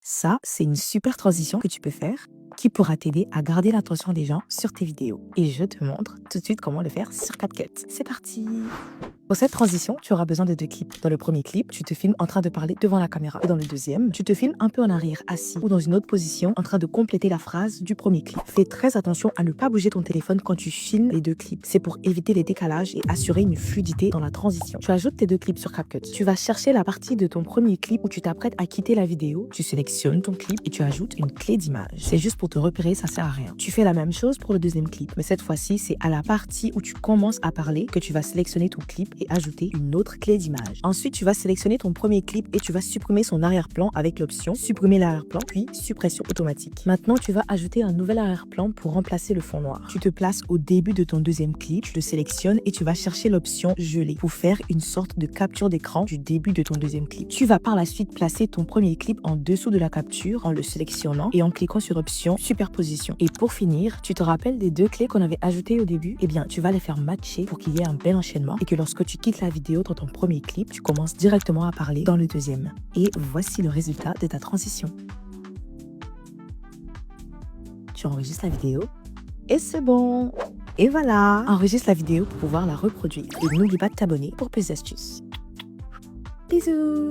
Ça, c'est une super transition que tu peux faire qui pourra t'aider à garder l'attention des gens sur tes vidéos. Et je te montre tout de suite comment le faire sur CapCut. C'est parti! Pour cette transition, tu auras besoin de 2 clips. Dans le premier clip, tu te filmes en train de parler devant la caméra. Et dans le deuxième, tu te filmes un peu en arrière, assis ou dans une autre position, en train de compléter la phrase du premier clip. Fais très attention à ne pas bouger ton téléphone quand tu filmes les 2 clips. C'est pour éviter les décalages et assurer une fluidité dans la transition. Tu ajoutes tes 2 clips sur CapCut. Tu vas chercher la partie de ton premier clip où tu t'apprêtes à quitter la vidéo. Tu sélectionnes ton clip et tu ajoutes une clé d'image. C'est juste pour te repérer, ça sert à rien. Tu fais la même chose pour le deuxième clip, mais cette fois-ci, c'est à la partie où tu commences à parler que tu vas sélectionner ton clip et ajouter une autre clé d'image. Ensuite, tu vas sélectionner ton premier clip et tu vas supprimer son arrière-plan avec l'option supprimer l'arrière-plan, puis suppression automatique. Maintenant, tu vas ajouter un nouvel arrière-plan pour remplacer le fond noir. Tu te places au début de ton deuxième clip, tu le sélectionnes et tu vas chercher l'option geler pour faire une sorte de capture d'écran du début de ton deuxième clip. Tu vas par la suite placer ton premier clip en dessous de la capture en le sélectionnant et en cliquant sur option superposition. Et pour finir, tu te rappelles des 2 clés qu'on avait ajoutées au début? Eh bien, tu vas les faire matcher pour qu'il y ait un bel enchaînement et que lorsque tu quittes la vidéo dans ton premier clip, tu commences directement à parler dans le deuxième. Et voici le résultat de ta transition. Tu enregistres la vidéo et c'est bon. Et voilà, enregistre la vidéo pour pouvoir la reproduire. Et n'oublie pas de t'abonner pour plus d'astuces. Bisous!